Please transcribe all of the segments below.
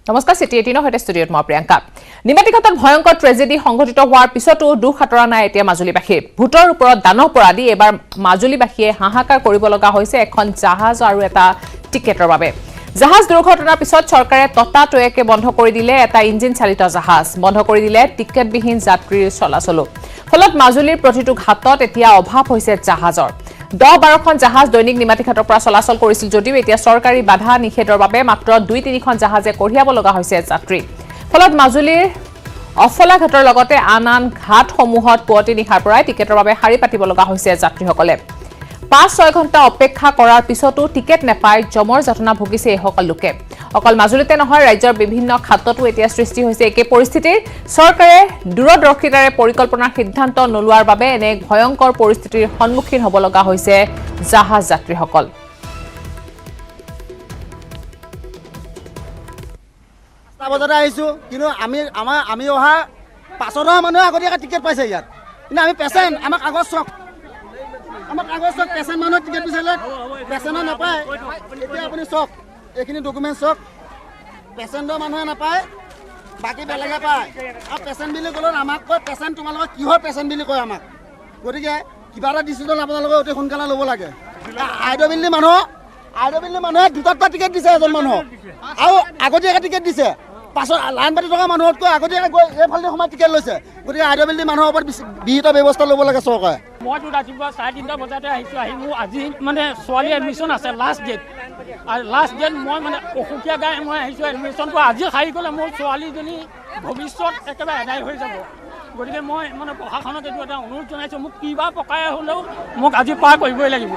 নমস্কাৰ সিটি 18 হৈতে ষ্টুডিঅত মই প্ৰিয়ংকা নিমাতীঘাটত ভয়ংকৰ ট্ৰেজেডি সংঘটিত হোৱাৰ পিছতো দুখ হাতৰা নাই এতিয়া মাজুলীবাসী ভূতৰ ওপৰত দানৱ পৰা দি এবাৰ মাজুলীবাসীয়ে হাহাকাৰ কৰিব লগা হৈছে এখন জাহাজ আৰু এটা টিকেটৰ বাবে জাহাজ দুৰ্ঘটনাৰ পিছত চৰকাৰে ততাতৈয়াকে বন্ধ কৰি দিলে এটা ইঞ্জিন চালিত জাহাজ বন্ধ কৰি দিলে টিকেটবিহীন যাত্ৰীৰ চলাচল ফলত মাজুলীৰ প্ৰতিটো ঘাটত এতিয়া অভাৱ হৈছে জাহাজৰ 10-12খন জাহাজ দৈনিক নিমাতীঘাটৰ পৰা চলাচল কৰিছিল যদিও এতিয়া চৰকাৰী বাধা নিষেধৰ বাবে মাত্ৰ 2-3খন জাহাজে কঢ়িয়াব লগা হৈছে যাত্ৰী ফলত মাজুলীৰ অফলা ঘাটৰ লগতে আন ঘাটসমূহত পুৱতি নিশাৰ পৰাই টিকেটৰ বাবে শাৰী পাতিব লগা হৈছে যাত্ৰীসকলে 5-6 ঘণ্টা অপেক্ষা কৰাৰ পিছতো টিকেট নেপাই জমৰ যাতনা ভুগিছে এইসকল লোকে অকল মাজুলীতে নহয় ৰাজ্যৰ বিভিন্ন খাততো এতিয়া সৃষ্টি হৈছে একে পৰিস্থিতিৰ চৰকাৰে দূৰদৰ্শিতাৰে পৰিকল্পনাৰ সিদ্ধান্ত নলোৱাৰ বাবে এনে ভয়ংকৰ পৰিস্থিতিৰ সন্মুখীন হ'ব লগা হৈছে জাহাজ যাত্ৰীসকল বজাতে আহিছো কিন্তু আমি অহা 500 মানুহ আগতীয়াকৈ টিকেট পাইছে ইয়াত কিন্তু আমি পেচেণ্ট আমাক কাগজ চক পেচেণ্ট মানুহ টিকেট বিচাৰিলে পেচেণ্টৰ নাপায় এতিয়া আপুনি চক এইখিনি ডকুমেণ্ট চক পেচেণ্টৰ মানুহে নাপায় বাকী বেলেগে পায় আৰু পেচেণ্ট বুলি ক'লে আমাক কয় পেচেণ্ট তোমালোকৰ কিহৰ পেচেণ্ট বুলি কয় আমাক গতিকে কিবা এটা ডিচিজন আপোনালোকে অতি সোনকালে ল'ব লাগে আইডব্লিউডি মানুহে দুটাত টিকেট দিছে এজন মানুহক আৰু আগতীয়াকৈ টিকেট দিছে পাছত লাইন পাতি থকা মানুহতকৈ আগতীয়াকৈ গৈ এইফালে সময় টিকেট লৈছে গতিকে আইডব্লিউডি মানুহৰ ওপৰত বিহিত ব্যৱস্থা ল'ব লাগে চৰকাৰে মইতো ৰাতিপুৱা 3:30 বজাতে আহিছোঁ আহি মোৰ আজি মানে ছোৱালী এডমিশ্যন আছে লাষ্ট ডেট আৰু লাষ্ট ডেট মই মানে অসুখীয়া গাই মই আহিছোঁ এডমিশ্যনটো আজি খাই গ'লে মোৰ ছোৱালীজনী ভৱিষ্যত একেবাৰে এদায় হৈ যাব গতিকে মই মানে প্ৰশাসনক এইটো এটা অনুৰোধ জনাইছোঁ মোক কিবা পকাই হ'লেও মোক আজি পাৰ কৰিবই লাগিব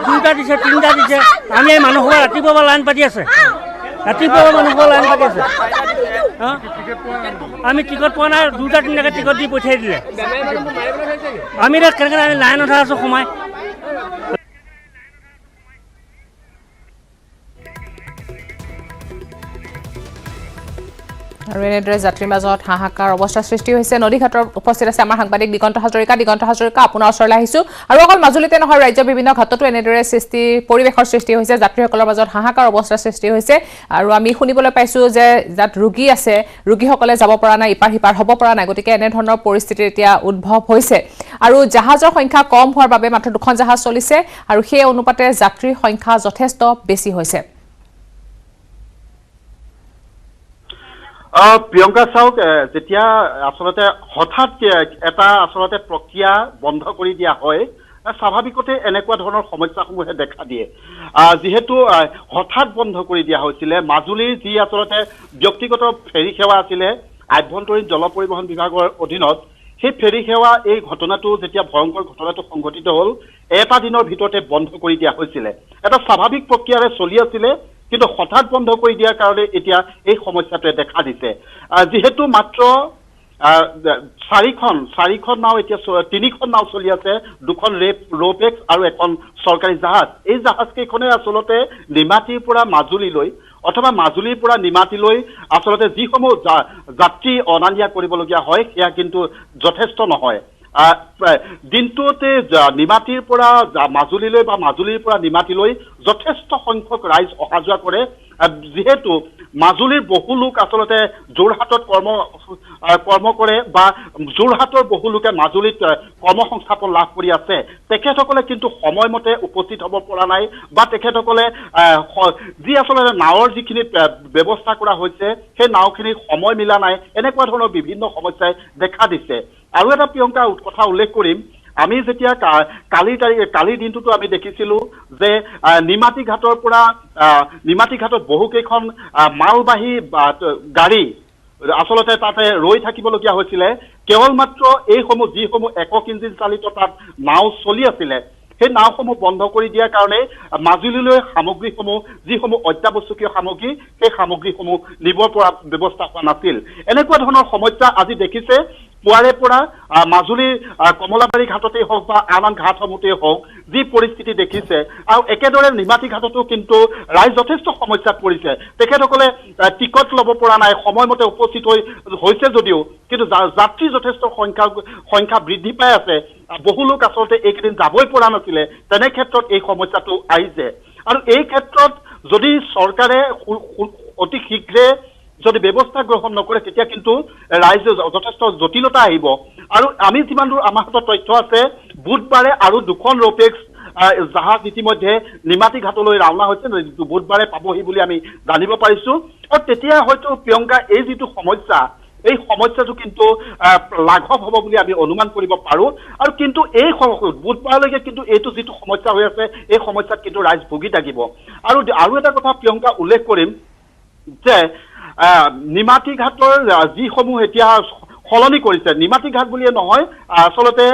2টা দিছে 3টা দিছে আমি এই মানুহসোপা ৰাতিপুৱা লাইন পাতি আছে আমি টিকট পোৱা নাই 2টা-3টাকৈ টিকট দি পঠিয়াই দিলে আমি এতিয়া কেনেকৈ আমি লাইনত আছোঁ সোমাই আৰু এনেদৰে যাত্ৰীৰ মাজত হাহাকাৰ অৱস্থা সৃষ্টি হৈছে নদীঘাটৰ উপস্থিত আছে আমাৰ সাংবাদিক দিগন্ত হাজৰিকা আপোনাৰ ওচৰলৈ আহিছোঁ আৰু অকল মাজুলীতে নহয় ৰাজ্যৰ বিভিন্ন ঘাটতো এনেদৰে পৰিৱেশৰ সৃষ্টি হৈছে যাত্ৰীসকলৰ মাজত হাহাকাৰ অৱস্থা সৃষ্টি হৈছে আৰু আমি শুনিবলৈ পাইছোঁ যে যাত ৰোগী আছে ৰোগীসকলে যাব পৰা নাই ইপাৰ সিপাৰ হ'ব পৰা নাই গতিকে এনেধৰণৰ পৰিস্থিতি এতিয়া উদ্ভৱ হৈছে আৰু জাহাজৰ সংখ্যা কম হোৱাৰ বাবে মাত্ৰ 2খন জাহাজ চলিছে আৰু সেই অনুপাতে যাত্ৰীৰ সংখ্যা যথেষ্ট বেছি হৈছে প্ৰিয়ংকা চাওক যেতিয়া আচলতে হঠাৎ এটা আচলতে প্ৰক্ৰিয়া বন্ধ কৰি দিয়া হয় স্বাভাৱিকতে এনেকুৱা ধৰণৰ সমস্যাসমূহে দেখা দিয়ে যিহেতু হঠাৎ বন্ধ কৰি দিয়া হৈছিলে মাজুলীৰ যি আচলতে ব্যক্তিগত ফেৰী সেৱা আছিলে আভ্যন্তৰীণ জল পৰিবহণ বিভাগৰ অধীনত সেই ফেৰী সেৱা এই ঘটনাটো যেতিয়া ভয়ংকৰ ঘটনাটো সংঘটিত হ'ল এটা দিনৰ ভিতৰতে বন্ধ কৰি দিয়া হৈছিলে এটা স্বাভাৱিক প্ৰক্ৰিয়াৰে চলি আছিলে কিন্তু হঠাৎ বন্ধ কৰি দিয়াৰ কাৰণে এতিয়া এই সমস্যাটোৱে দেখা দিছে যিহেতু মাত্ৰ 4খন নাও এতিয়া 3খন নাও চলি আছে 2খন ৰোপেক্স আৰু এখন চৰকাৰী জাহাজ এই জাহাজকেইখনে আচলতে নিমাতীৰ পৰা মাজুলীলৈ অথবা মাজুলীৰ পৰা নিমাতীলৈ আচলতে যিসমূহ যাত্ৰী অনা নিয়া কৰিবলগীয়া হয় সেয়া কিন্তু যথেষ্ট নহয় দিনটোতে নিমাতীৰ পৰা মাজুলীলৈ বা মাজুলীৰ পৰা নিমাতীলৈ যথেষ্ট সংখ্যক ৰাইজ অহা যোৱা কৰে যিহেতু মাজুলীৰ বহু লোক আচলতে যোৰহাটত কৰ্ম কৰে বা যোৰহাটৰ বহু লোকে মাজুলীত কৰ্মসংস্থাপন লাভ কৰি আছে তেখেতসকলে কিন্তু সময়মতে উপস্থিত হ'ব পৰা নাই বা তেখেতসকলে যি আচলতে নাৱৰ যিখিনি ব্যৱস্থা কৰা হৈছে সেই নাওখিনিৰ সময় মিলা নাই এনেকুৱা ধৰণৰ বিভিন্ন সমস্যাই দেখা দিছে আৰু এটা প্ৰিয়ংকা কথা উল্লেখ কৰিম আমি যেতিয়া কালিৰ দিনটোতো আমি দেখিছিলোঁ যে নিমাতী ঘাটৰ পৰা নিমাতী ঘাটত বহুকেইখন মালবাহী গাড়ী আচলতে তাতে ৰৈ থাকিবলগীয়া হৈছিলে কেৱল মাত্ৰ এইসমূহ যিসমূহ একক ইঞ্জিন চালিত তাত নাও চলি আছিলে সেই নাওসমূহ বন্ধ কৰি দিয়াৰ কাৰণে মাজুলীলৈ সামগ্ৰীসমূহ যিসমূহ অত্যাৱশ্যকীয় সামগ্ৰী সেই সামগ্ৰীসমূহ নিবৰ পৰা ব্যৱস্থা হোৱা নাছিল এনেকুৱা ধৰণৰ সমস্যা আজি দেখিছে পুৱাৰে পৰা মাজুলীৰ কমলাবাৰী ঘাটতেই হওক বা আন ঘাটসমূহতেই হওক যি পৰিস্থিতি দেখিছে আৰু একেদৰে নিমাতী ঘাটতো কিন্তু ৰাইজ যথেষ্ট সমস্যাত পৰিছে তেখেতসকলে টিকট ল'ব পৰা নাই সময়মতে উপস্থিত হৈছে যদিও কিন্তু যাত্ৰী যথেষ্ট সংখ্যা বৃদ্ধি পাই আছে বহু লোক আচলতে এইকেইদিন যাবই পৰা নাছিলে তেনে ক্ষেত্ৰত এই সমস্যাটো আহিছে আৰু এই ক্ষেত্ৰত যদি চৰকাৰে অতি শীঘ্ৰে যদি ব্যৱস্থা গ্ৰহণ নকৰে তেতিয়া কিন্তু ৰাইজে যথেষ্ট জটিলতা আহিব আৰু আমি যিমান দূৰ আমাৰ হাতত তথ্য আছে বুধবাৰে আৰু দুখন ৰ'পেক্স জাহাজ ইতিমধ্যে নিমাতী ঘাটলৈ ৰাওনা হৈছে বুধবাৰে পাবহি বুলি আমি জানিব পাৰিছো আৰু তেতিয়া হয়তো প্ৰিয়ংকা এই যিটো সমস্যা এই সমস্যাটো কিন্তু লাঘৱ হ'ব বুলি আমি অনুমান কৰিব পাৰো আৰু কিন্তু এই বুধবাৰলৈকে কিন্তু এইটো যিটো সমস্যা হৈ আছে এই সমস্যাত কিন্তু ৰাইজ ভুগি থাকিব আৰু এটা কথা প্ৰিয়ংকা উল্লেখ কৰিম যে নিমাতী ঘাটৰ যিসমূহ এতিয়া সলনি কৰিছে নিমাতী ঘাট বুলিয়ে নহয় আচলতে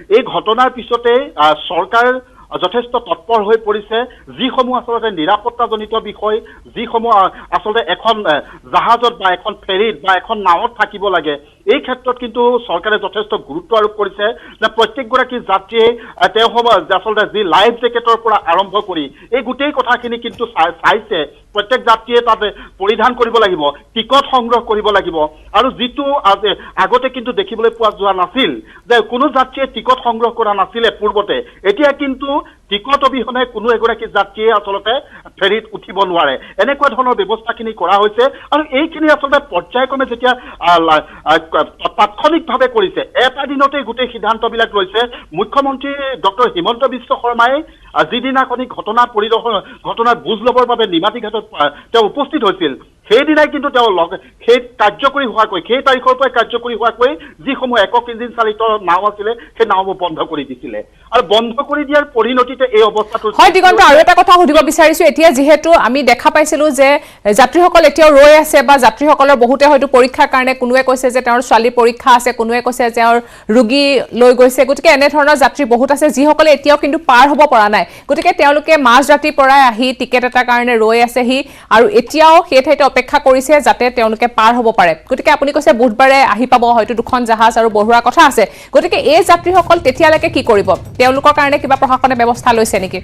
এই ঘটনাৰ পিছতে চৰকাৰ যথেষ্ট তৎপৰ হৈ পৰিছে যিসমূহ আচলতে নিৰাপত্তাজনিত বিষয় যিসমূহ আচলতে এখন জাহাজত বা এখন ফেৰীত বা এখন নাৱত থাকিব লাগে এই ক্ষেত্ৰত কিন্তু চৰকাৰে যথেষ্ট গুৰুত্ব আৰোপ কৰিছে যে প্ৰত্যেকগৰাকী যাত্ৰীয়ে তেওঁসমূহ আচলতে যি লাইফ জেকেটৰ পৰা আৰম্ভ কৰি এই গোটেই কথাখিনি কিন্তু চাইছে প্ৰত্যেক যাত্ৰীয়ে তাতে পৰিধান কৰিব লাগিব টিকট সংগ্ৰহ কৰিব লাগিব আৰু যিটো আগতে কিন্তু দেখিবলৈ পোৱা যোৱা নাছিল যে কোনো যাত্ৰীয়ে টিকট সংগ্ৰহ কৰা নাছিলে পূৰ্বতে এতিয়া কিন্তু টিকট অবিহনে কোনো এগৰাকী যাত্ৰীয়ে আচলতে ফেৰীত উঠিব নোৱাৰে এনেকুৱা ধৰণৰ ব্যৱস্থাখিনি কৰা হৈছে আৰু এইখিনি আচলতে পৰ্যায়ক্ৰমে যেতিয়া তাৎক্ষণিকভাৱে কৰিছে এটা দিনতে গোটেই সিদ্ধান্তবিলাক লৈছে মুখ্যমন্ত্ৰী ডক্টৰ হিমন্ত বিশ্ব শৰ্মাই যিদিনাখনি ঘটনাৰ বুজ ল'বৰ বাবে নিমাতী ঘাটত তেওঁ উপস্থিত হৈছিল সেইদিনাই কিন্তু তেওঁ সেই কাৰ্যকৰী হোৱাকৈ সেই তাৰিখৰ পৰাই কাৰ্যকৰী হোৱাকৈ যিসমূহ একক ইঞ্জিন চালিত নাও আছিলে সেই নাওবোৰ বন্ধ কৰি দিছিলে আৰু বন্ধ কৰি দিয়াৰ পৰিণতিতে এই অৱস্থাটো হয় দিগন্ত আৰু এটা কথা সুধিব বিচাৰিছো এতিয়া যিহেতু আমি দেখা পাইছিলো যে যাত্ৰীসকল এতিয়াও ৰৈ আছে বা যাত্ৰীসকলৰ বহুতে হয়তো পৰীক্ষাৰ কাৰণে কোনোৱে কৈছে যে তেওঁৰ ছোৱালী পৰীক্ষা আছে কোনোৱে কৈছে যে তেওঁৰ ৰোগী লৈ গৈছে গতিকে এনে ধৰণৰ যাত্ৰী বহুত আছে যিসকলে এতিয়াও কিন্তু পাৰ হ'ব পৰা নাই গতিকে তেওঁলোকে মাজ ৰাতিৰ পৰাই আহি টিকেট এটাৰ কাৰণে ৰৈ আছেহি আৰু এতিয়াও সেই ঠাইতে অপেক্ষা কৰিছে যাতে তেওঁলোকে পাৰ হ'ব পাৰে গতিকে আপুনি কৈছে বুধবাৰে আহি পাব হয়তো দুখন জাহাজ আৰু বঢ়োৱাৰ কথা আছে গতিকে এই যাত্ৰীসকল তেতিয়ালৈকে কি কৰিব তেওঁলোকৰ কাৰণে কিবা প্ৰশাসনে ব্যৱস্থা লৈছে নেকি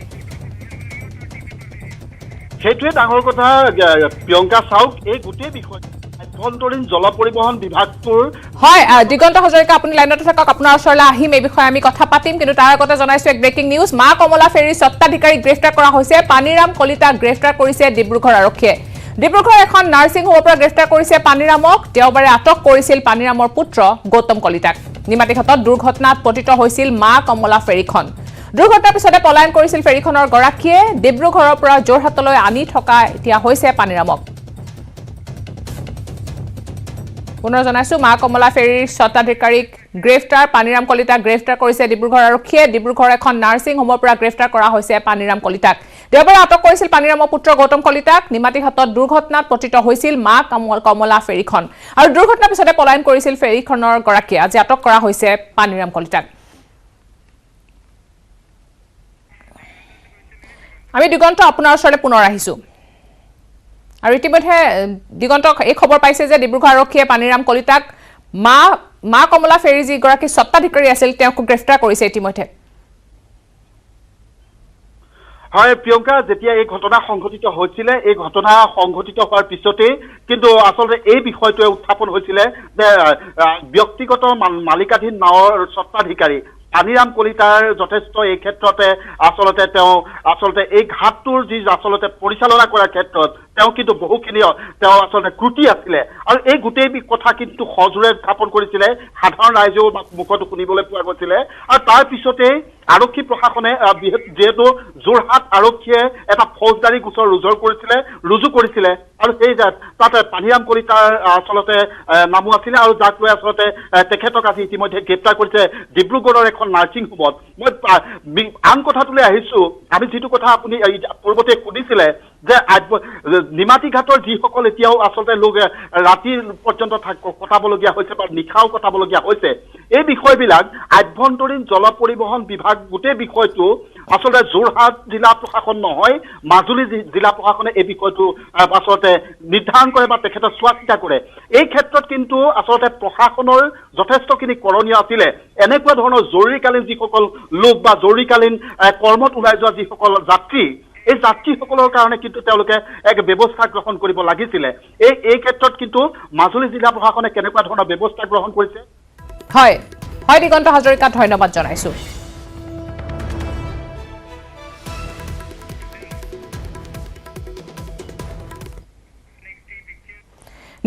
সেইটোৱে ডাঙৰ কথা প্ৰিয়ংকা চাওক এই গোটেই বিষয় আভ্যন্তৰীণ জল পৰিবহণ বিভাগটোৰ হয় দিগন্ত হাজৰিকা আপুনি লাইনতে থাকক আপোনাৰ ওচৰলৈ আহিম এই বিষয়ে আমি কথা পাতিম কিন্তু তাৰ আগতে জনাইছো এক ব্ৰেকিং নিউজ মা কমলা ফেৰীৰ স্বত্বাধিকাৰীক গ্ৰেপ্তাৰ কৰা হৈছে পানীৰাম কলিতাক গ্ৰেপ্তাৰ কৰিছে ডিব্ৰুগড় আৰক্ষীয়ে ডিব্ৰুগড় এখন নাৰ্ছিং হোমৰ পৰা গ্ৰেপ্তাৰ কৰিছে পানীৰামক দেওবাৰে আটক কৰিছিল পানীৰামৰ পুত্ৰ গৌতম কলিতাক নিমাতী ঘাটত দুৰ্ঘটনাত পতিত হৈছিল মা কমলা ফেৰীখন দুৰ্ঘটনাৰ পিছতে পলায়ন কৰিছিল ফেৰীখনৰ গৰাকীয়ে ডিব্ৰুগড়ৰ পৰা যোৰহাটলৈ আনি থকা এতিয়া হৈছে পানীৰামক পুনৰ জনাইছো মা কমলা ফেৰীৰ স্বত্বাধিকাৰীক গ্ৰেপ্তাৰ পানীৰাম কলিতাক গ্ৰেপ্তাৰ কৰিছে ডিব্ৰুগড় আৰক্ষীয়ে ডিব্ৰুগড় এখন নাৰ্ছিং হোমৰ পৰা গ্ৰেপ্তাৰ কৰা হৈছে পানীৰাম কলিতাক দেওবাৰে আটক কৰিছিল পানীৰামৰ পুত্ৰ গৌতম কলিতাক নিমাতী ঘাটত দুৰ্ঘটনাত পতিত হৈছিল মা কমলা ফেৰীখন আৰু দুৰ্ঘটনাৰ পিছতে পলায়ন কৰিছিল ফেৰীখনৰ গৰাকীয়ে আজি আটক কৰা হৈছে পানীৰাম কলিতাক আমি দিগন্ত আপোনাৰ ওচৰলৈ পুনৰ আহিছো আৰু ইতিমধ্যে দিগন্ত এই খবৰ পাইছে যে ডিব্ৰুগড় আৰক্ষীয়ে পানীৰাম কলিতাক মা কমলা ফেৰী যিগৰাকী স্বত্বাধিকাৰী আছিল তেওঁক গ্ৰেপ্তাৰ কৰিছে ইতিমধ্যে হয় প্ৰিয়ংকা যেতিয়া এই ঘটনা সংঘটিত হৈছিলে এই ঘটনা সংঘটিত হোৱাৰ পিছতে কিন্তু আচলতে এই বিষয়টোৱে উত্থাপন হৈছিলে যে ব্যক্তিগত মালিকাধীন নাৱৰ স্বত্বাধিকাৰী পানীৰাম কলিতাৰ যথেষ্ট এই ক্ষেত্ৰতে আচলতে এই ঘাটটোৰ যি আচলতে পৰিচালনা কৰাৰ ক্ষেত্ৰত তেওঁ কিন্তু বহুখিনি তেওঁ আচলতে ক্ৰুটি আছিলে আৰু এই গোটেই কথা কিন্তু সজোৰে উত্থাপন কৰিছিলে সাধাৰণ ৰাইজেও মুখত শুনিবলৈ পোৱা গৈছিলে আৰু তাৰ পিছতে আৰক্ষী প্ৰশাসনে যিহেতু যোৰহাট আৰক্ষীয়ে এটা ফৌজদাৰী গোচৰ ৰুজু কৰিছিলে আৰু সেই তাতে পানীৰাম কলিতাৰ আচলতে নামো আছিলে আৰু যাক লৈ আচলতে তেখেতক আজি ইতিমধ্যে গ্ৰেপ্তাৰ কৰিছে ডিব্ৰুগড়ৰ এখন নাৰ্ছিং হোমত মই আন কথাটোলৈ আহিছো আমি যিটো কথা আপুনি পূৰ্বতে সুধিছিলে যে নিমাতী ঘাটৰ যিসকল এতিয়াও আচলতে লোক ৰাতি পৰ্যন্ত কটাবলগীয়া হৈছে বা নিশাও কটাবলগীয়া হৈছে এই বিষয়বিলাক আভ্যন্তৰীণ জল পৰিবহণ বিভাগ গোটেই বিষয়টো আচলতে যোৰহাট জিলা প্ৰশাসন নহয় মাজুলী জিলা প্ৰশাসনে এই বিষয়টো আচলতে নিৰ্ধাৰণ কৰে বা তেখেতে চোৱা চিতা কৰে এই ক্ষেত্ৰত কিন্তু আচলতে প্ৰশাসনৰ যথেষ্টখিনি কৰণীয় আছিলে এনেকুৱা ধৰণৰ জৰুৰীকালীন যিসকল লোক বা জৰুৰীকালীন কৰ্মত ওলাই যোৱা যিসকল যাত্ৰী এই যাত্ৰীসকলৰ কাৰণে কিন্তু তেওঁলোকে এক ব্যৱস্থা গ্ৰহণ কৰিব লাগিছিলে এই ক্ষেত্ৰত কিন্তু মাজুলী জিলা প্ৰশাসনে কেনেকুৱা ধৰণৰ ব্যৱস্থা গ্ৰহণ কৰিছে হয় হয় দিগন্ত হাজৰিকা ধন্যবাদ জনাইছো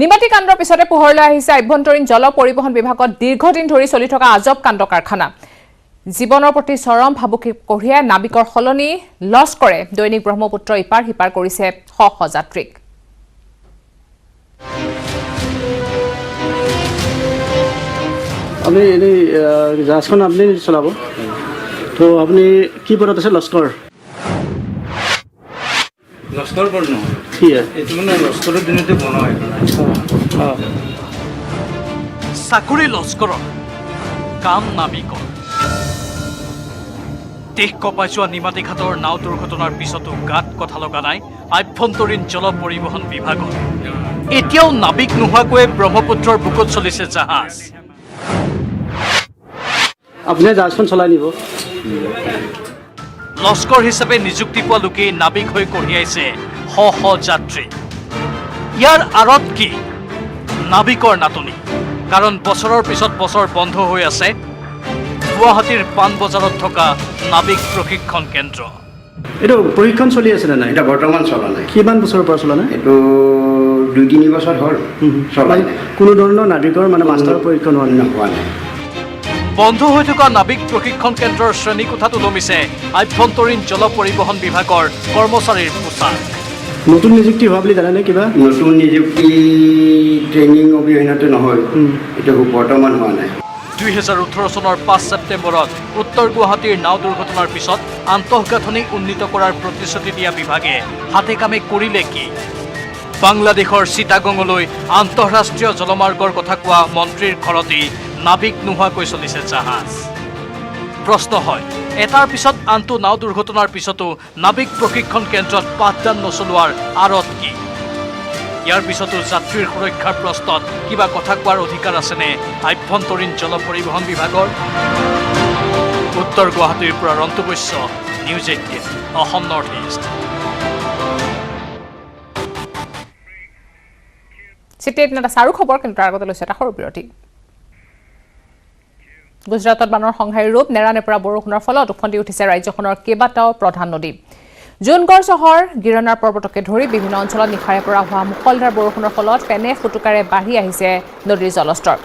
নিমাতী কাণ্ডৰ পিছতে পোহৰলৈ আহিছে আভ্যন্তৰীণ জল পৰিবহণ বিভাগত দীৰ্ঘদিন ধৰি চলি থকা আজব কাণ্ড কাৰখানা জীৱনৰ প্ৰতি চৰম ভাবুকি কঢ়িয়াই নাবিকৰ সলনি লছ কৰে দৈনিক ব্ৰহ্মপুত্ৰ ইপাৰ সিপাৰ কৰিছে শ শ যাত্ৰীক আপনি এনেই জাহাজখন আপনি চলাব তো আপনি কি পদত আছে লস্কৰ লস্কৰ পদ নহয় কি এইটো মানে লস্কৰৰ দিনতে বনোৱা হয় চাকৰি লস্কৰৰ কাম নাবিকৰ দেশ কঁপাই যোৱা নিমাতী ঘাটৰ নাও দুৰ্ঘটনাৰ পিছতো গাত কথা লগা নাই আভ্যন্তৰীণ জল পৰিবহণ বিভাগত এতিয়াও নাবিক নোহোৱাকৈ ব্ৰহ্মপুত্ৰৰ বুকুত চলিছে জাহাজ আপুনি জাহাজখন চলাই নিব লস্কৰ হিচাপে নিযুক্তি পোৱা লোকেই নাবিক হৈ কঢ়িয়াইছে শ শ যাত্ৰী ইয়াৰ আঁৰত কি নাবিকৰ নাটনি কাৰণ বছৰৰ পিছত বছৰ বন্ধ হৈ আছে গুৱাহাটীৰ পাণ বজাৰত থকা নাবিক প্ৰশিক্ষণ কেন্দ্ৰ এইটো প্ৰশিক্ষণ চলি আছে নে নাই এটা বৰ্তমান চলা নাই কিমান বছৰৰ পৰা চলা নাই এইটো 2-3 বছৰ হ'ল চলাই নাই কোনো ধৰণৰ নাবিকৰ মানে মাষ্টাৰৰ প্ৰশিক্ষণ হোৱা নাই হোৱা নাই বন্ধ হৈ থকা নাবিক প্ৰশিক্ষণ কেন্দ্ৰৰ শ্ৰেণীকোঠাত ওলমিছে আভ্যন্তৰীণ জল পৰিবহণ বিভাগৰ কৰ্মচাৰীৰ পোছাক নতুন নিযুক্তি হোৱা বুলি জানেনে কিবা নতুন নিযুক্তি ট্ৰেইনিং অবিহীনতে নহয় এইটো বৰ্তমান হোৱা নাই 2018 চনৰ 5 ছেপ্টেম্বৰত উত্তৰ গুৱাহাটীৰ নাও দুৰ্ঘটনাৰ পিছত আন্তঃগাঁথনি উন্নীত কৰাৰ প্ৰতিশ্ৰুতি দিয়া বিভাগে হাতে কামে কৰিলে কি বাংলাদেশৰ চিটাগঙলৈ আন্তঃৰাষ্ট্ৰীয় জলমাৰ্গৰ কথা কোৱা মন্ত্ৰীৰ ঘৰতেই নাবিক নোহোৱাকৈ চলিছে জাহাজ প্ৰশ্ন হয় এটাৰ পিছত আনটো নাও দুৰ্ঘটনাৰ পিছতো নাবিক প্ৰশিক্ষণ কেন্দ্ৰত পাঠদান নচলোৱাৰ আঁৰত কি ইয়াৰ পিছতো যাত্ৰীৰ সুৰক্ষাৰ প্ৰশ্নত কিবা কথা কোৱাৰ অধিকাৰ আছেনে আভ্যন্তৰীণ জল পৰিবহণ বিভাগৰ উত্তৰ গুৱাহাটীৰ পৰা Rantu Baishya news 18 Assam north east city এটা চাৰু খবৰ কিন্তু তাৰ আগতে লৈছে এটা সৰু বিৰতি গুজৰাটত বানৰ সংহাৰী ৰূপ নেৰানেপেৰা বৰষুণৰ ফলত উফন্দি উঠিছে ৰাজ্যখনৰ কেইবাটাও প্ৰধান নদী জুনগড় চহৰ গিৰনাৰ পৰ্বতকে ধৰি বিভিন্ন অঞ্চলত নিশাৰে পৰা হোৱা মুখলধাৰ বৰষুণৰ ফলত ফেনে ফুটুকাৰে বাঢ়ি আহিছে নদীৰ জলস্তৰ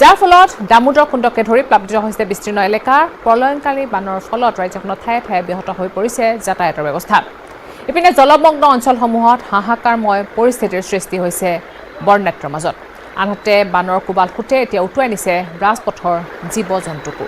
যাৰ ফলত দামোদৰ কুণ্ডকে ধৰি প্লাবিত হৈছে বিস্তীৰ্ণ এলেকা প্ৰলয়ংকাৰী বানৰ ফলত ৰাজ্যখনত ঠায়ে ঠায়ে ব্যাহত হৈ পৰিছে যাতায়াতৰ ব্যৱস্থা ইপিনে জলমগ্ন অঞ্চলসমূহত হাহাকাৰময় পৰিস্থিতিৰ সৃষ্টি হৈছে বৰ্ণাঢ্যৰ মাজত আনহাতে বানৰ কোবাল ফুটে এতিয়া উটুৱাই নিছে ৰাজপথৰ জীৱ জন্তুকো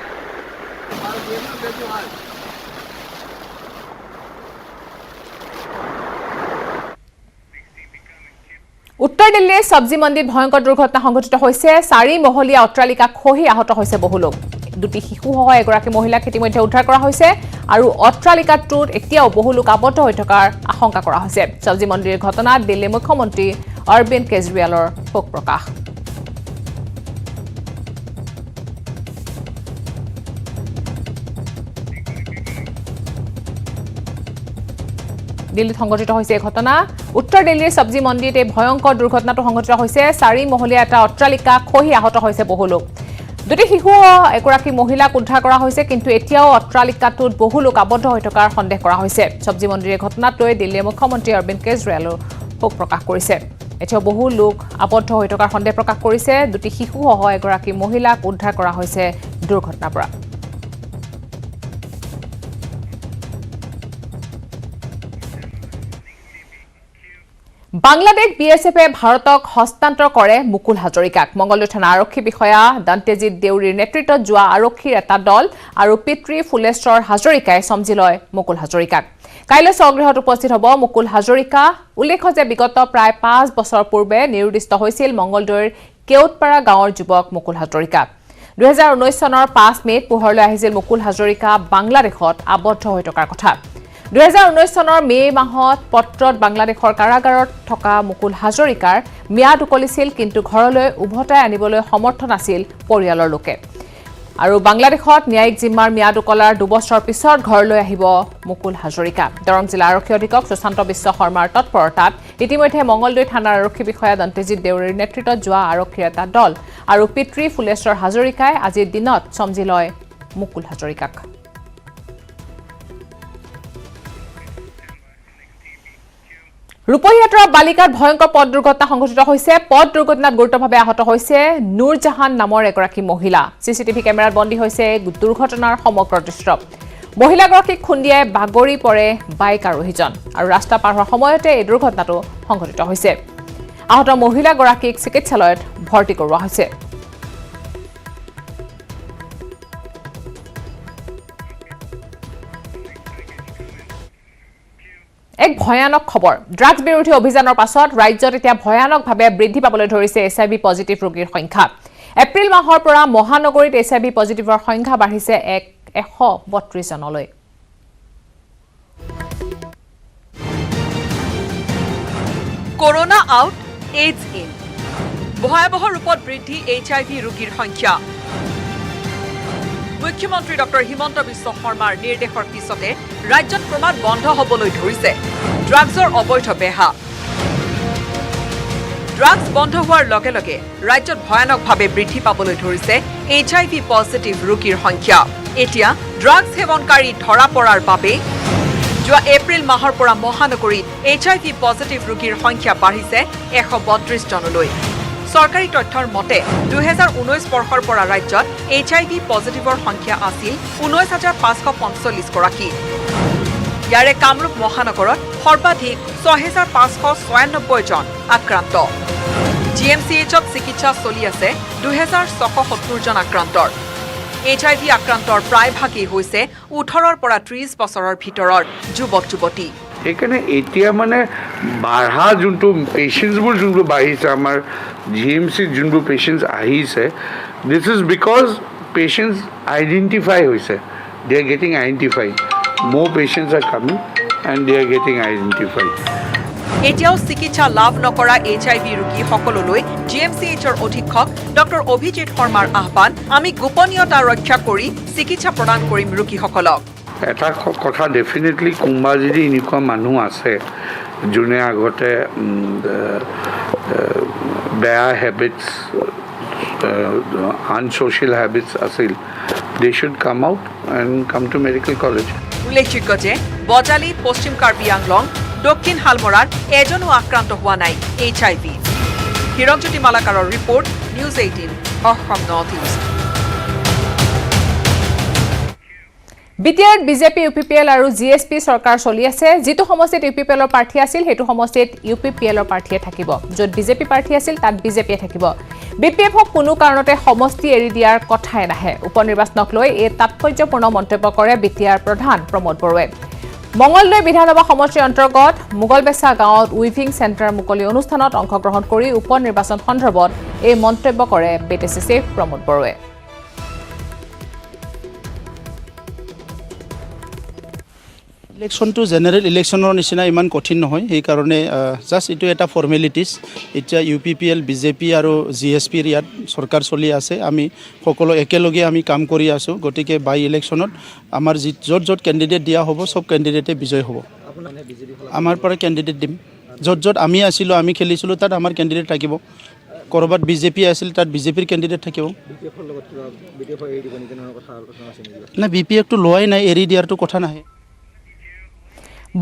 উত্তৰ দিল্লীৰ সবজি মন্দিৰত ভয়ংকৰ দুৰ্ঘটনা সংঘটিত হৈছে 4 মহলীয়া অট্টালিকা খহি আহত হৈছে বহু লোক দুটি শিশুসহ এগৰাকী মহিলাক ইতিমধ্যে উদ্ধাৰ কৰা হৈছে আৰু অট্টালিকাটোত এতিয়াও বহু লোক আবদ্ধ হৈ থকাৰ আশংকা কৰা হৈছে সবজি মন্দিৰৰ ঘটনাত দিল্লীৰ মুখ্যমন্ত্ৰী অৰবিন্দ কেজৰিৱালৰ শোক প্ৰকাশ দিল্লীত সংঘটিত হৈছে এই ঘটনা উত্তৰ দিল্লীৰ সবজি মন্দিৰত এই ভয়ংকৰ দুৰ্ঘটনাটো সংঘটিত হৈছে 4 মহলীয়া এটা অট্টালিকা খহি আহত হৈছে বহু লোক দুটি শিশু এগৰাকী মহিলাক উদ্ধাৰ কৰা হৈছে কিন্তু এতিয়াও অট্টালিকাটোত বহু লোক আবদ্ধ হৈ থকাৰ সন্দেহ কৰা হৈছে সবজি মন্দিৰৰ ঘটনাত লৈ দিল্লীৰ মুখ্যমন্ত্ৰী অৰবিন্দ কেজৰিৱালৰ শোক প্ৰকাশ কৰিছে এতিয়াও বহু লোক আবদ্ধ হৈ থকাৰ সন্দেহ প্ৰকাশ কৰিছে দুটি শিশুসহ এগৰাকী মহিলাক উদ্ধাৰ কৰা হৈছে দুৰ্ঘটনাৰ পৰা বাংলাদেশ বিএসএফে ভাৰতক হস্তান্তৰ কৰে মুকুল হাজৰিকাক মংগলদৈ থানা আৰক্ষী বিষয়া দন্তেজিৎ দেউৰীৰ নেতৃত্বত যোৱা আৰক্ষীৰ এটা দল আৰু পিতৃ ফুলেশ্বৰ হাজৰিকাই সমজি লয় মুকুল হাজৰিকাক কাইলৈ স্বগৃহত উপস্থিত হ'ব মুকুল হাজৰিকা উল্লেখ্য যে বিগত প্ৰায় 5 বছৰ পূৰ্বে নিৰুদ্দিষ্ট হৈছিল মংগলদৈৰ কেউটপাৰা গাঁৱৰ যুৱক মুকুল হাজৰিকা 2019 চনৰ 5 মেত পোহৰলৈ আহিছিল মুকুল হাজৰিকা বাংলাদেশত আবদ্ধ হৈ থকাৰ কথা 2019 চনৰ মে মাহত পত্ৰত বাংলাদেশৰ কাৰাগাৰত থকা মুকুল হাজৰিকাৰ ম্যাদ উকলিছিল কিন্তু ঘৰলৈ উভতাই আনিবলৈ সমৰ্থ নাছিল পৰিয়ালৰ লোকে আৰু বাংলাদেশত ন্যায়িক জিম্মাৰ ম্যাদ উকলাৰ 2 বছৰ পিছত ঘৰলৈ আহিব মুকুল হাজৰিকা দৰং জিলা আৰক্ষী অধীক্ষক সুশান্ত বিশ্ব শৰ্মাৰ তৎপৰতাত ইতিমধ্যে মংগলদৈ থানাৰ আৰক্ষী বিষয়া দন্তেজিৎ দেউৰীৰ নেতৃত্বত যোৱা আৰক্ষীৰ এটা দল আৰু পিতৃ ফুলেশ্বৰ হাজৰিকাই আজিৰ দিনত সমজি লয় মুকুল হাজৰিকাক ৰূপহীহাটৰ বালিকাত ভয়ংকৰ পথ দুৰ্ঘটনা সংঘটিত হৈছে। পথ দুৰ্ঘটনাত গুৰুতৰভাৱে আহত হৈছে নুৰজাহান নামৰ এগৰাকী মহিলা। চিচিটিভি কেমেৰাত বন্দী হৈছে দুৰ্ঘটনাৰ সমগ্ৰ দৃশ্য। মহিলাগৰাকীক খুন্দিয়াই বাগৰি পৰে বাইক আৰোহীজন আৰু ৰাস্তা পাৰ হোৱাৰ সময়তে এই দুৰ্ঘটনাটো সংঘটিত হৈছে। আহত মহিলাগৰাকীক চিকিৎসালয়ত ভৰ্তি কৰোৱা হৈছে। এক ভয়ানক খবৰ। ড্ৰাগছ বিৰোধী অভিযানৰ পাছত ৰাজ্যত এতিয়া ভয়ানকভাৱে বৃদ্ধি পাবলৈ ধৰিছে HIV পজিটিভ ৰোগীৰ সংখ্যা। এপ্ৰিল মাহৰ পৰা মহানগৰীত HIV পজিটিভৰ সংখ্যা বাঢ়িছে 132 জনলৈ। Corona out, AIDS in. ভয়াবহ ৰূপত বৃদ্ধি HIV ৰোগীৰ সংখ্যা। মুখ্যমন্ত্ৰী ডক্টৰ হিমন্ত বিশ্ব শৰ্মাৰ নিৰ্দেশৰ পিছতে ৰাজ্যত ক্ৰমাৎ বন্ধ হ'বলৈ ধৰিছে ড্ৰাগছৰ অবৈধ বেহা। ড্ৰাগছ বন্ধ হোৱাৰ লগে লগে ৰাজ্যত ভয়ানকভাৱে বৃদ্ধি পাবলৈ ধৰিছে HIV পজিটিভ ৰোগীৰ সংখ্যা। এতিয়া ড্ৰাগছ সেৱনকাৰী ধৰা পৰাৰ বাবে যোৱা এপ্ৰিল মাহৰ পৰা মহানগৰীত HIV পজিটিভ ৰোগীৰ সংখ্যা বাঢ়িছে 132 জনলৈ। চৰকাৰী তথ্যৰ মতে 2019 বৰ্ষৰ পৰা ৰাজ্যত HIV পজিটিভৰ সংখ্যা আছিল 19,545 গৰাকী। ইয়াৰে কামৰূপ মহানগৰত সৰ্বাধিক 6,596 জন আক্ৰান্ত। GMCHত চিকিৎসা চলি আছে 2,670 জন আক্ৰান্তৰ। HIV আক্ৰান্তৰ প্ৰায়ভাগেই হৈছে 18 পৰা 30 বছৰৰ ভিতৰৰ যুৱক যুৱতী। সেইকাৰণে এতিয়া মানে বাঢ়া যোনটো পেচেণ্টছবোৰ যোনটো বাঢ়িছে, আমাৰ GMCত যোনবোৰ পেচেণ্টছ আহিছে, this is because patients identify হৈছে। They are getting identified. More patients are coming and they are getting identified. এতিয়াও চিকিৎসা লাভ নকৰা HIV ৰোগীসকললৈ GMCHৰ অধীক্ষক ডক্টৰ অভিজিৎ শৰ্মাৰ আহ্বান, আমি গোপনীয়তা ৰক্ষা কৰি চিকিৎসা প্ৰদান কৰিম ৰোগীসকলক। এটা কথা ডেফিনেটলি কোনোবা যদি এনেকুৱা মানুহ আছে যোনে আগতে বেয়া হেবিটছ, আনছ'চিয়েল হেবিটছ আছিল, they should come out and come to medical college. উল্লেখযোগ্য যে বজালী, পশ্চিম কাৰ্বি আংলং, দক্ষিণ হালমৰাত এজনো আক্ৰান্ত হোৱা নাই HIV। হিৰকজ্যোতি মালাকাৰৰ report, news 18 Assam north east. বিটিআৰত বিজেপি, UPPL আৰু GSP চৰকাৰ চলি আছে। যিটো সমষ্টিত UPPLৰ প্ৰাৰ্থী আছিল সেইটো সমষ্টিত UPPLৰ প্ৰাৰ্থীয়ে থাকিব। য'ত বিজেপি প্ৰাৰ্থী আছিল তাত বিজেপিয়ে থাকিব। BPFক কোনো কাৰণতে সমষ্টি এৰি দিয়াৰ কথাই নাহে। উপ নিৰ্বাচনক লৈ এই তাৎপৰ্যপূৰ্ণ মন্তব্য কৰে বিটিআৰ প্ৰধান প্ৰমোদ বড়োৱে। মঙলদৈ বিধানসভা সমষ্টিৰ অন্তৰ্গত মোগলবেচা গাঁৱত উইভিং চেণ্টাৰ মুকলি অনুষ্ঠানত অংশগ্ৰহণ কৰি উপ নিৰ্বাচন সন্দৰ্ভত এই মন্তব্য কৰে BTC চিফ প্ৰমোদ বড়োৱে। ইলেকশ্যনটো জেনেৰেল ইলেকশ্যনৰ নিচিনা ইমান কঠিন নহয়। সেইকাৰণে জাষ্ট এইটো এটা ফৰ্মেলিটিছ। এতিয়া UPPL, BJP আৰু GSPৰ ইয়াত চৰকাৰ চলি আছে। আমি সকলো একেলগে আমি কাম কৰি আছোঁ। গতিকে বাই ইলেকশ্যনত আমাৰ য'ত য'ত কেণ্ডিডেট দিয়া হ'ব চব কেণ্ডিডেটে বিজয় হ'ব। আমাৰ পৰা কেণ্ডিডেট দিম। য'ত য'ত আমি আছিলোঁ, আমি খেলিছিলোঁ, তাত আমাৰ কেণ্ডিডেট থাকিব। ক'ৰবাত BJP আছিল, তাত BJPৰ কেণ্ডিডেট থাকিব। নাই, BPFটো লোৱাই নাই, এৰি দিয়াৰটো কথা নাহে।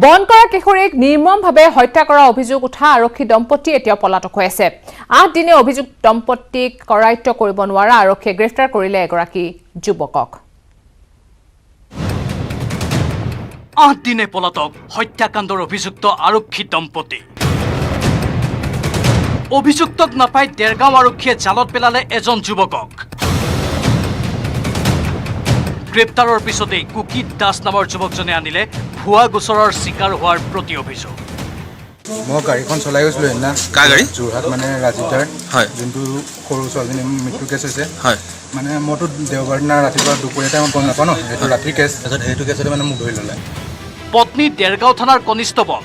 বন কৰা কিশোৰীক নিৰ্মমভাৱে হত্যা কৰা অভিযোগ উঠা আৰক্ষী দম্পতি এতিয়া পলাতক হৈ আছে। 8 দিনে অভিযুক্ত দম্পতিক কৰায়ত্ব কৰিব নোৱাৰা আৰক্ষীয়ে গ্ৰেপ্তাৰ কৰিলে এগৰাকী যুৱকক। 8 দিনে পলাতক হত্যাকাণ্ডৰ অভিযুক্ত আৰক্ষী দম্পতি। অভিযুক্তক নাপাই দেৰগাঁও আৰক্ষীয়ে জালত পেলালে এজন যুৱকক। গ্ৰেপ্তাৰৰ পিছতেই কুকিত দাস নামৰ যুৱকজনে আনিলে ভুৱা গোচৰৰ চিকাৰ হোৱাৰ প্ৰতি অভিযোগ। মই গাড়ীখন চলাই গৈছিলোঁ সেইদিনা। কাৰ গাড়ী? যোৰহাট, মানে ৰাজীৱদাৰ, হয়, যোনটো সৰু ছোৱালীজনী মৃত্যু কেছ হৈছে। হয়, মানে মইতো দেওবাৰ দিনা ৰাতিপুৱা দুপৰীয়া টাইমত গম নাপাওঁ ন, সেইটো ৰাতিৰ কেছ। তাৰপিছত সেইটো কেছতে মানে মোক ধৰি ল'লে। পত্নী দেৰগাঁও থানাৰ কনিষ্টবল,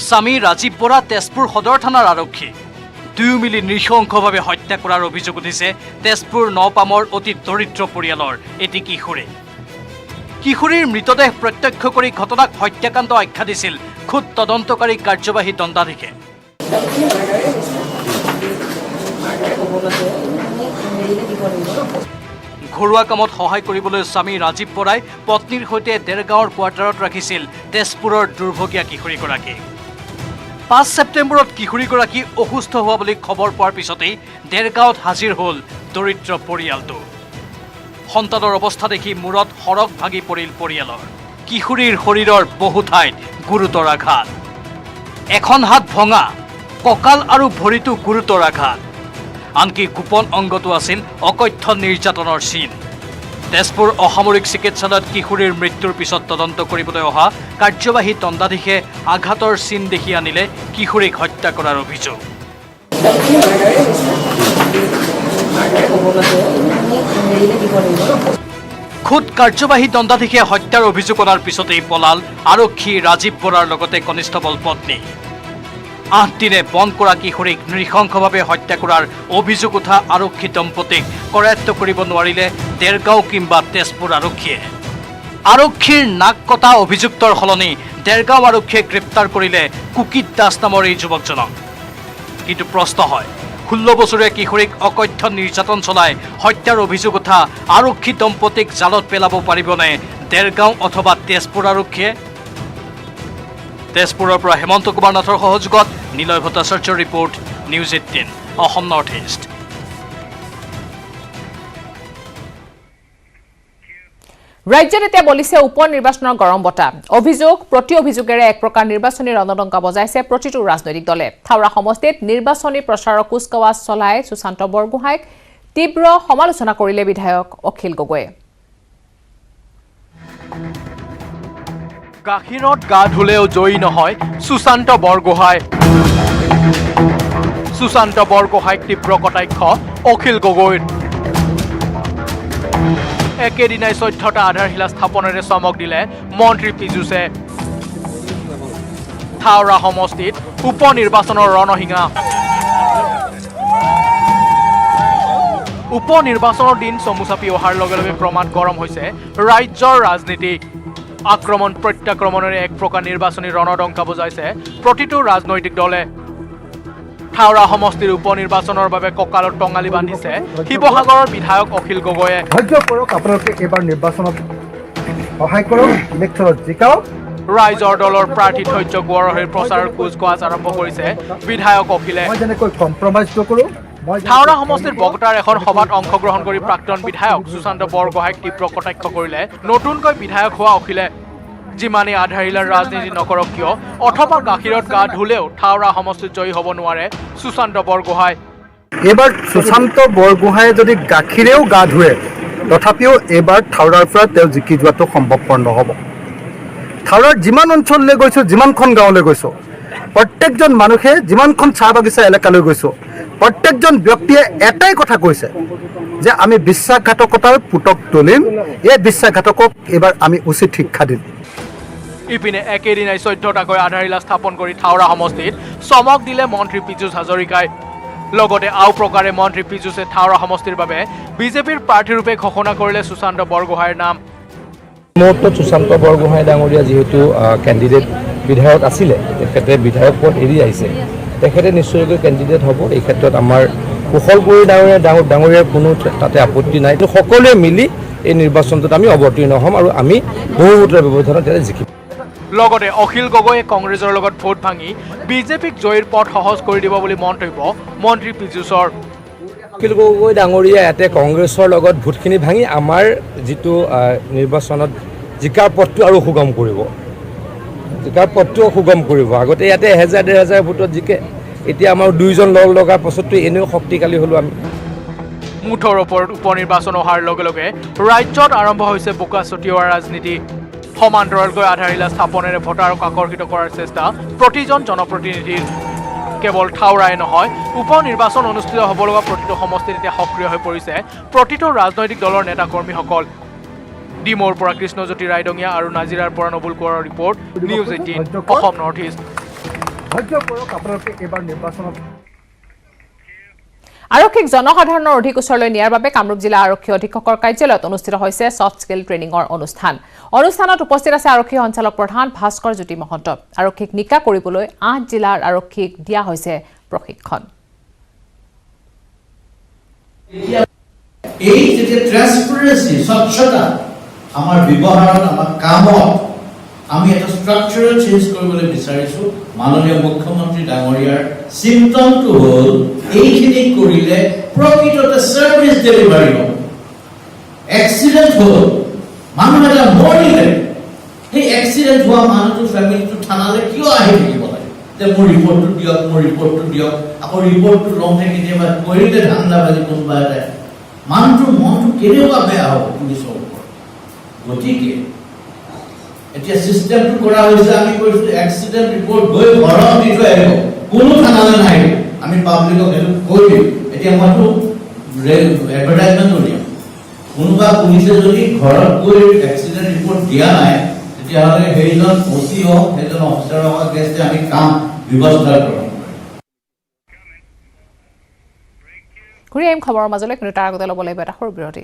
স্বামী ৰাজীৱ বৰা তেজপুৰ সদৰ থানাৰ আৰক্ষী। দুয়ো মিলি নৃশংসভাৱে হত্যা কৰাৰ অভিযোগ উঠিছে তেজপুৰ নপামৰ অতি দৰিদ্ৰ পৰিয়ালৰ এটি কিশোৰী। কিশোৰীৰ মৃতদেহ প্ৰত্যক্ষ কৰি ঘটনাক হত্যাকাণ্ড আখ্যা দিছিল খুদ তদন্তকাৰী কাৰ্যবাহী দণ্ডাধীশে। ঘৰুৱা কামত সহায় কৰিবলৈ স্বামী ৰাজীৱ বৰাই পত্নীৰ সৈতে দেৰগাঁৱৰ কোৱাৰ্টাৰত ৰাখিছিল তেজপুৰৰ দুৰ্ভগীয়া কিশোৰীগৰাকীক। 5 ছেপ্টেম্বৰত কিশোৰীগৰাকী অসুস্থ হোৱা বুলি খবৰ পোৱাৰ পিছতেই দেৰগাঁৱত হাজিৰ হ'ল দৰিদ্ৰ পৰিয়ালটো। সন্তানৰ অৱস্থা দেখি মূৰত সৰক ভাগি পৰিল পৰিয়ালৰ। কিশোৰীৰ শৰীৰৰ বহু ঠাইত গুৰুতৰ আঘাত, এখন হাত ভঙা, কঁকাল আৰু ভৰিতো গুৰুতৰ আঘাত, আনকি গোপন অংগতো আছিল অকথ্য নিৰ্যাতনৰ চিন। তেজপুৰ অসামৰিক চিকিৎসালয়ত কিশোৰীৰ মৃত্যুৰ পিছত তদন্ত কৰিবলৈ অহা কাৰ্যবাহী দণ্ডাধীশে আঘাতৰ চিন দেখি আনিলে কিশোৰীক হত্যা কৰাৰ অভিযোগ। খুদ কাৰ্যবাহী দণ্ডাধীশে হত্যাৰ অভিযোগ অনাৰ পিছতেই পলাল আৰক্ষী ৰাজীৱ বৰাৰ লগতে কনিষ্টবল পত্নী। 8 দিনে বন্ধ কৰা কিশোৰীক নৃশংসভাৱে হত্যা কৰাৰ অভিযোগ উঠা আৰক্ষী দম্পতীক কৰায়ত্ব কৰিব নোৱাৰিলে দেৰগাঁও কিংবা তেজপুৰ আৰক্ষীয়ে। আৰক্ষীৰ নাক কটা অভিযুক্তৰ সলনি দেৰগাঁও আৰক্ষীয়ে গ্ৰেপ্তাৰ কৰিলে কুকিত দাস নামৰ এই যুৱকজনক। কিন্তু প্ৰশ্ন হয়, 16 বছৰীয়া কিশোৰীক অকথ্য নিৰ্যাতন চলাই হত্যাৰ অভিযোগ উঠা আৰক্ষী দম্পতীক জালত পেলাব পাৰিবনে দেৰগাঁও অথবা তেজপুৰ আৰক্ষীয়ে? তেজপুৰৰ পৰা হেমন্ত কুমাৰ নাথৰ সহযোগত নিলয় ভট্টাচাৰ্যৰ report, news 18 Assam north east. ৰাজ্যত এতিয়া বলিছে উপ নিৰ্বাচনৰ গৰম বতাহ। অভিযোগ প্ৰতি অভিযোগেৰে এক প্ৰকাৰ নিৰ্বাচনী ৰণদংকা বজাইছে প্ৰতিটো ৰাজনৈতিক দলে। থাওৰা সমষ্টিত নিৰ্বাচনী প্ৰচাৰৰ কুচকাৱাজ চলাই সুশান্ত বৰগোহাঁইক তীব্ৰ সমালোচনা কৰিলে বিধায়ক অখিল গগৈয়ে। গাখীৰত গা ধুলেও জয়ী নহয় সুশান্ত বৰগোহাঁই। সুশান্ত বৰগোহাঁইক তীব্ৰ কটাক্ষ অখিল গগৈৰ। একেদিনাই 14টা আধাৰশিলা স্থাপনেৰে চমক দিলে মন্ত্ৰী পীযুষে। থাওৰা সমষ্টিত উপ নিৰ্বাচনৰ ৰণসিঙা। উপ নিৰ্বাচনৰ দিন চমু চাপি অহাৰ লগে লগে ক্ৰমাৎ গৰম হৈছে ৰাজ্যৰ ৰাজনীতি। আক্ৰমণ প্ৰত্যাক্ৰমণেৰে এক প্ৰকাৰ নিৰ্বাচনী ৰণদংকা বজাইছে প্ৰতিটো ৰাজনৈতিক দলে। থাওৰা সমষ্টিৰ উপ নিৰ্বাচনৰ বাবে কঁকালত টঙালি বান্ধিছে শিৱসাগৰৰ বিধায়ক অখিল গগৈয়ে। ধৈৰ্য কৰক, আপোনালোকে এইবাৰ নিৰ্বাচনত সহায় কৰক, ইলেকশ্যনত জিকাওক। ৰাইজৰ দলৰ প্ৰাৰ্থী ধৈৰ্য গোৱাৰৰ হৈ প্ৰচাৰৰ কুচকাৱাজ আৰম্ভ কৰিছে বিধায়ক অখিলে। মই যেনেকৈ কম্প্ৰমাইজ নকৰোঁ। থাওৰা সমষ্টিৰ বগতাৰ এখন সভাত অংশগ্ৰহণ কৰি প্ৰাক্তন বিধায়ক সুশান্ত বৰগোহাঁইক তীব্ৰ কটাক্ষ কৰিলে নতুনকৈ বিধায়ক হোৱা অখিলে। যিমানেই আধাৰশিলাৰ ৰাজনীতি নকৰক কিয় অথবা গাখীৰত গা ধুলেও থাওৰা সমষ্টিত জয়ী হ'ব নোৱাৰে সুশান্ত বৰগোহাঁই। এইবাৰ সুশান্ত বৰগোহাঁয়ে যদি গাখীৰেও গা ধুৱে তথাপিও এইবাৰ থাওৰাৰ পৰা তেওঁ জিকি যোৱাটো সম্ভৱপৰ নহ'ব। থাওৰাৰ যিমান অঞ্চললৈ গৈছোঁ, যিমানখন গাঁৱলৈ গৈছোঁ, প্ৰত্যেকজন মানুহে যিমানখন চাহ বাগিচা এলেকালৈ গৈছোঁ, প্ৰত্যেকজন ব্যক্তিয়ে এটাই কথা কৈছে যে আমি বিশ্বাসঘাতকতাৰ পুতক তুলিম, এই বিশ্বাসঘাতকক এইবাৰ আমি উচিত শিক্ষা দিম। ইপিনে একেদিনাই 14টাকৈ আধাৰশিলা স্থাপন কৰি থাওৰা সমষ্টিত চমক দিলে মন্ত্ৰী পীযুষ হাজৰিকাই। লগতে আও প্ৰকাৰে মন্ত্ৰী পীযুষে থাওৰা সমষ্টিৰ বাবে বিজেপিৰ প্ৰাৰ্থীৰূপে ঘোষণা কৰিলে সুশান্ত বৰগোহাঁইৰ নাম। মুহূৰ্তত সুশান্ত বৰগোহাঁই ডাঙৰীয়া যিহেতু কেণ্ডিডেট বিধায়ক আছিলে, তেখেতে বিধায়ক পদ এৰি আহিছে, তেখেতে নিশ্চয়কৈ কেণ্ডিডেট হ'ব। এই ক্ষেত্ৰত আমাৰ কুশলগুৰি ডাঙৰীয়াৰ কোনো তাতে আপত্তি নাই। সকলোৱে মিলি এই নিৰ্বাচনটোত আমি অৱতীৰ্ণ হ'ম আৰু আমি বহুমূলীয়া ব্যৱধানত ইয়াতে জিকিম। লগতে অখিল গগৈয়ে কংগ্ৰেছৰ লগত ভোট ভাঙি বিজেপিক জয়ীৰ পথ সহজ কৰি দিব বুলি মন্তব্য মন্ত্ৰী পীযুষৰ। অখিল গগৈ ডাঙৰীয়া ইয়াতে কংগ্ৰেছৰ লগত ভোটখিনি ভাঙি আমাৰ যিটো নিৰ্বাচনত জিকাৰ পথটো আৰু সুগম কৰিব, জিকাৰ পথটোও সুগম কৰিব। আগতে ইয়াতে 1000-1500 ভোটত জিকে, এতিয়া আমাৰ 2জন লগ লগাৰ পাছততো এনেও শক্তিশালী হ'লোঁ আমি। মুঠৰ ওপৰত উপ নিৰ্বাচন অহাৰ লগে লগে ৰাজ্যত আৰম্ভ হৈছে বোকা ছটিওৱাৰ ৰাজনীতি। সমান্তৰালকৈ আধাৰশিলা স্থাপনেৰে ভোটাৰক আকৰ্ষিত কৰাৰ চেষ্টা প্ৰতিজন জনপ্ৰতিনিধিৰ। কেৱল থাওৰাই নহয়, উপ নিৰ্বাচন অনুষ্ঠিত হ'ব লগা প্ৰতিটো সমষ্টিত এতিয়া সক্ৰিয় হৈ পৰিছে প্ৰতিটো ৰাজনৈতিক দলৰ নেতা কৰ্মীসকল। ডিমৌৰ পৰা কৃষ্ণজ্যোতি ৰাইডঙীয়া আৰু নাজিৰাৰ পৰা নবুল কোঁৱৰৰ report, news 18 Assam north east. ধৈৰ্য কৰক, আপোনালোকে এইবাৰ নিৰ্বাচনত। আৰক্ষীক জনসাধাৰণৰ অধিক ওচৰলৈ নিয়াৰ বাবে কামৰূপ জিলা আৰক্ষী অধীক্ষকৰ কাৰ্যালয়ত অনুষ্ঠিত হৈছে ছফ্ট স্কিল ট্ৰেইনিঙৰ অনুষ্ঠান। অনুষ্ঠানত উপস্থিত আছে আৰক্ষী সঞ্চালক প্ৰধান ভাস্কৰ জ্যোতি মহন্ত। আৰক্ষীক নিকা কৰিবলৈ 8 জিলাৰ আৰক্ষীক দিয়া হৈছে প্ৰশিক্ষণ। এই যে ট্ৰান্সপাৰেন্সি, স্বচ্ছতা আমাৰ ব্যৱহাৰত, আমাৰ কামত আমি এটা ষ্ট্ৰাকচাৰেল চেঞ্জ কৰিবলৈ বিচাৰিছোঁ মাননীয় মুখ্যমন্ত্ৰী ডাঙৰীয়াৰ চিম্পটমটো হ'ল এইখিনি কৰিলে প্ৰকৃততে ছাৰ্ভিচ ডেলিভাৰী হ'ব এক্সিডেণ্ট হ'ল মানুহ এটা মৰিলে সেই এক্সিডেণ্ট হোৱা মানুহটোৰ ফেমিলিটো থানালৈ কিয় আহি থাকিব লাগে যে মোৰ ৰিপৰ্টটো দিয়ক আকৌ ৰিপৰ্টটো লওঁতে কেতিয়াবা কৰিলে ধান্দাবাজি কোনোবা এটাই মানুহটোৰ মনটো কেনেকুৱা বেয়া হ'ব পুলিচৰ ওপৰত গতিকে এতিয়া চিষ্টেমটো কৰা হৈছে আমি কৈছোঁ এক্সিডেণ্ট ৰিপৰ্ট গৈ ঘৰত দি থৈ আহিব কোনো থানালৈ নাহিব আমি পাব্লিকক সেইটো কৈ দিম এতিয়া মইতো এডভাৰটাইজমেণ্ট উলিয়াম কোনোবা পুলিচে যদি ঘৰত গৈ এক্সিডেণ্ট ৰিপৰ্ট দিয়া নাই তেতিয়াহ'লে সেইজন অচি হওক সেইজন অফিচাৰ হওক গেষ্টে আমি কাম ব্যৱস্থা কৰিম ঘূৰি আহিম খবৰৰ মাজলৈ কিন্তু তাৰ আগতে ল'ব লাগিব এটা সৰু বিৰতি